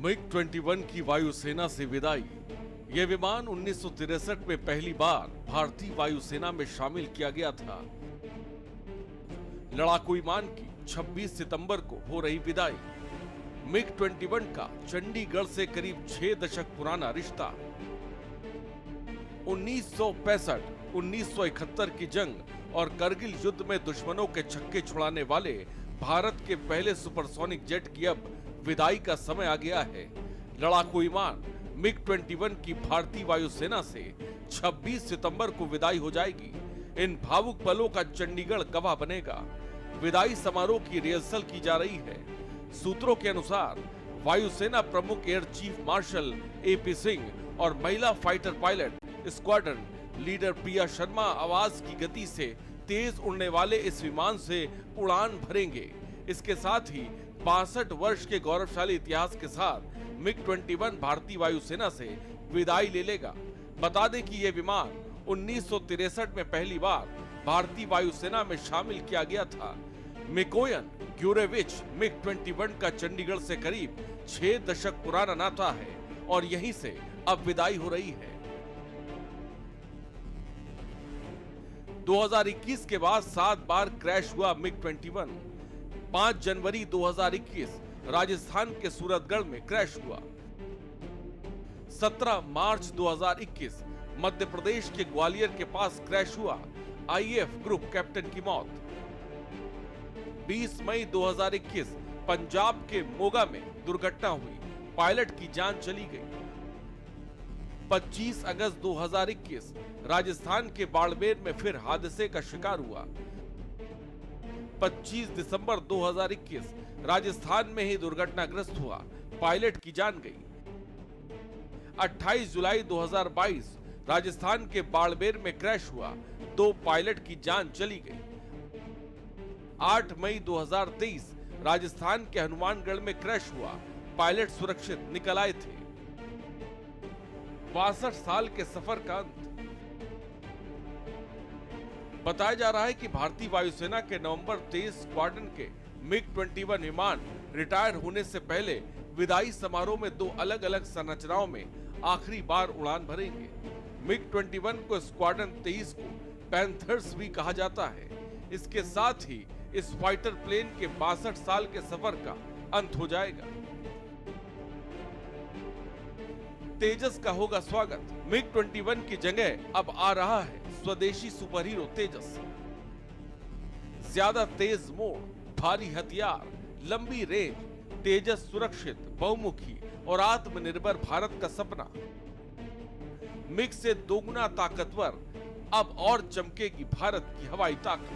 MiG-21 की वायुसेना से विदाई। यह विमान 1963 में पहली बार भारतीय वायुसेना में शामिल किया गया था। लड़ाकू विमान की 26 सितंबर को हो रही विदाई। MiG-21 का चंडीगढ़ से करीब 6 दशक पुराना रिश्ता। 1965, 1971 की जंग और करगिल युद्ध में दुश्मनों के छक्के छुड़ाने वाले भारत के पहले सुपरसोनिक जेट की अब विदाई का समय आ गया है। लड़ाकू विमान MiG-21 की भारतीय वायुसेना से 26 सितंबर को विदाई हो जाएगी। इन भावुक पलों का चंडीगढ़ गवाह बनेगा। विदाई समारोह की रिहर्सल की जा रही है। सूत्रों के अनुसार वायुसेना प्रमुख air chief marshal AP Singh और महिला fighter pilot squadron leader Priya Sharma आवाज की गति से तेज उड़ने वाले इस विमान से उड़ान भरेंगे। इसके साथ ही 62 वर्ष के गौरवशाली इतिहास के साथ MiG-21 भारतीय वायुसेना से विदाई ले लेगा। बता दें कि यह विमान 1963 में पहली बार भारतीय वायुसेना में शामिल किया गया था। मिकोयन ग्यूरेविच MiG-21 का चंडीगढ़ से करीब 6 दशक पुराना नाता है और यहीं से अब विदाई हो रही है। 2021 के बाद 7 बार क्रैश हुआ MiG-21। 5 जनवरी 2021 राजस्थान के सूरतगढ़ में क्रैश हुआ। 17 मार्च 2021 मध्य प्रदेश के ग्वालियर के पास क्रैश हुआ। IAF ग्रुप कैप्टन की मौत। 20 मई 2021 पंजाब के मोगा में दुर्घटना हुई, पायलट की जान चली गई। 25 अगस्त 2021 राजस्थान के बाड़मेर में फिर हादसे का शिकार हुआ। 25 दिसंबर 2021 राजस्थान में ही दुर्घटनाग्रस्त हुआ, पायलट की जान गई। 28 जुलाई 2022 राजस्थान के बाड़मेर में क्रैश हुआ, 2 पायलट की जान चली गई। 8 मई 2023 राजस्थान के हनुमानगढ़ में क्रैश हुआ, पायलट सुरक्षित निकल आए थे। 62 साल के सफर का अंत। बताया जा रहा है कि भारतीय वायुसेना के नवंबर 23 स्क्वाड्रन के MiG-21 विमान रिटायर होने से पहले विदाई समारोह में 2 अलग अलग संरचनाओं में आखिरी बार उड़ान भरेंगे। MiG-21 को स्क्वाड्रन 23 को पैंथर्स भी कहा जाता है। इसके साथ ही इस फाइटर प्लेन के 62 साल के सफर का अंत हो जाएगा। तेजस का होगा स्वागत। MiG-21 की जगह अब आ रहा है स्वदेशी सुपर हीरो तेजस। ज्यादा तेज मोड़, भारी हथियार, लंबी रेंज, तेजस सुरक्षित, बहुमुखी और आत्मनिर्भर भारत का सपना। MiG से दोगुना ताकतवर, अब और चमकेगी भारत की हवाई ताकत।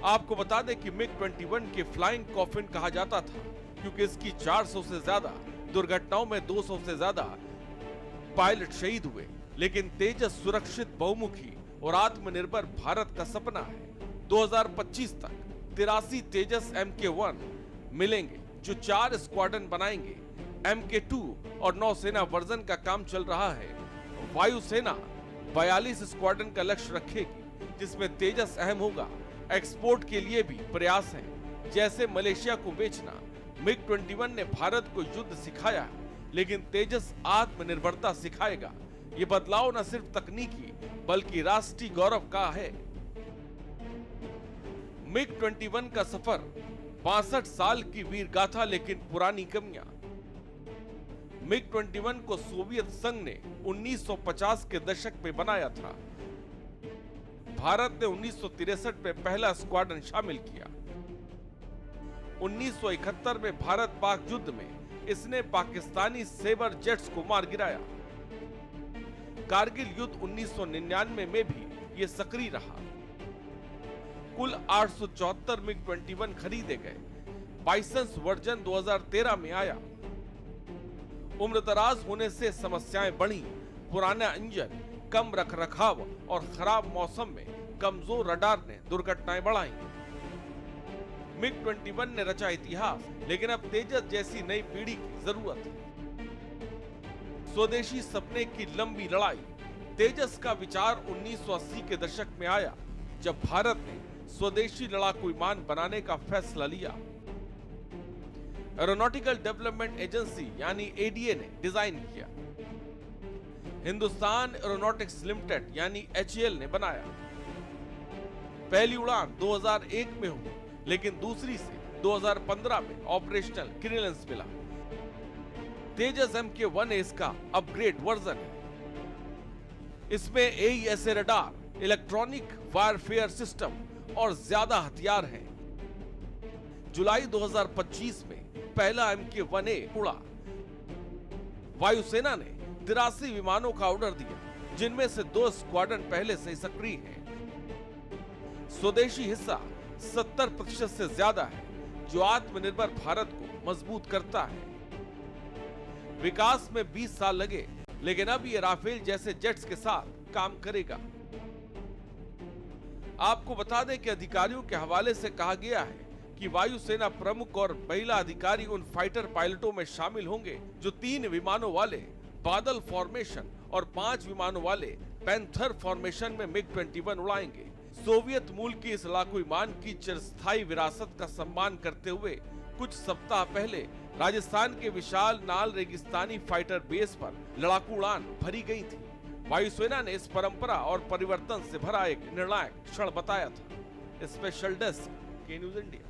आपको बता दें कि MiG-21 के फ्लाइंग कॉफिन कहा जाता था क्योंकि इसकी 400 से ज्यादा दुर्घटनाओं में 200 से ज्यादा पायलट शहीद हुए। लेकिन तेजस सुरक्षित, बहुमुखी और आत्मनिर्भर भारत का सपना है। 2025 तक 83 तेजस MK1 मिलेंगे जो 4 स्क्वाड्रन बनाएंगे। MK2 और नौसेना वर्जन का काम चल रहा है। वायुसेना 42 स्क्वाड्रन का लक्ष्य रखेगी जिसमें तेजस अहम होगा। एक्सपोर्ट के लिए भी प्रयास है, जैसे मलेशिया को बेचना। MiG-21 ने भारत को युद्ध सिखाया, लेकिन तेजस आत्मनिर्भरता सिखाएगा। ये बदलाव न सिर्फ तकनीकी बल्कि राष्ट्रीय गौरव का है। MiG-21 का सफर 62 साल की वीर गाथा, लेकिन पुरानी कमियां। MiG-21 को सोवियत संघ ने 1950 के दशक में बनाया था। भारत ने 1963 में पहला स्क्वाड्रन शामिल किया। 1971 में भारत पाक युद्ध में इसने पाकिस्तानी सेबर जेट्स को मार गिराया। कारगिल युद्ध 1999 में भी ये सक्रिय रहा। कुल 874 MiG-21 खरीदे गए। बाइसंस वर्जन 2013 में आया। उम्रदराज होने से समस्याएं बढ़ी। पुराना इंजन, कम रखरखाव और खराब मौसम में कमजोर रडार ने दुर्घटनाएं बढ़ाई। MiG-21 ने रचा इतिहास, लेकिन अब तेजस जैसी नई पीढ़ी की जरूरत है। स्वदेशी सपने की लंबी लड़ाई। तेजस का विचार 1980 के दशक में आया जब भारत ने स्वदेशी लड़ाकू विमान बनाने का फैसला लिया। एरोनॉटिकल डेवलपमेंट एजेंसी यानी एडीए ने डिजाइन किया। हिंदुस्तान एरोनॉटिक्स लिमिटेड यानी एचएएल ने बनाया। पहली उड़ान 2001 में हुई, लेकिन दूसरी से 2015 में ऑपरेशनल क्लियरेंस मिला। तेजस MK-1 इसका अपग्रेड वर्जन है। इसमें AESA radar, electronic warfare system और ज्यादा हथियार हैं। जुलाई 2025 में पहला MK-1A उड़ा। वायुसेना ने 83 विमानों का ऑर्डर दिया, जिनमें से 2 स्क्वाड्रन पहले से सक्रिय हैं। स्वदेशी हिस्सा 70% से ज्यादा है, जो आत्मनिर्भर भारत को मजबूत करता है। विकास में 20 साल लगे, लेकिन अब ये राफेल जैसे जेट्स के साथ काम करेगा। आपको बता दें कि अधिकारियों के हवाले से कहा गया है कि वायुसेना प्रमुख और महिला अधिकारी उन फाइटर पायलटों में शामिल होंगे जो 3 विमानों वाले बादल फॉर्मेशन और 5 विमानों वाले पैंथर फॉर्मेशन में MiG-21 उड़ाएंगे। सोवियत मूल की इस लड़ाकू विमान की चिरस्थायी विरासत का सम्मान करते हुए कुछ सप्ताह पहले राजस्थान के विशाल नाल रेगिस्तानी फाइटर बेस पर लड़ाकू उड़ान भरी गई थी। वायुसेना ने इस परंपरा और परिवर्तन से भरा एक निर्णायक क्षण बताया था। स्पेशल डेस्क के न्यूज़ इंडिया।